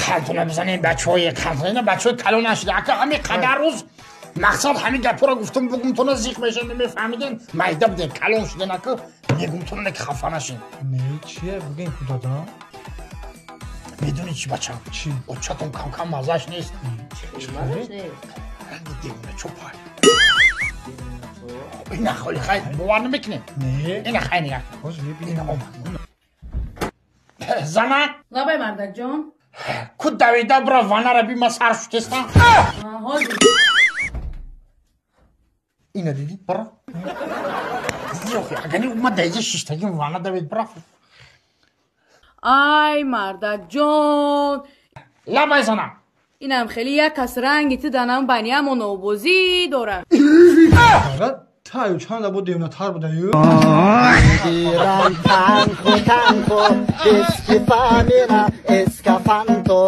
کلتونه بزنین بچه های کلتونه اینا بچه های کلو نشده اکا همین قدر روز مقصد همین گپا رو گفتم بگم تو زیق بشین نمیفهمیدین مایده بودین کلون شدین اکا میگم تو نک خفه نشین نه چیه بگین کدادا میدونی چی بچه چی بچه‌تون کم کم مزهش نیست مزهش نیست رنگ دیونه چوپای اینا خیلی خیلی باور نمیکنه نه اینا خیلی نکن باز ببینیم زنک لابای مردک جان کد دویده برا وانه را بی ما سر شدستم حاضر اینا دیدی برا دیدی اخی اگه اومد دیگه ششتگی وانه دوید برا آی مردک جان لبای زنم اینم خیلی یک کس رنگی دانم بانی همون نوبوزی دارم تایو چند لبو دیونا تر بوده یو Giran tanko tanko, eschi famina, escafanto,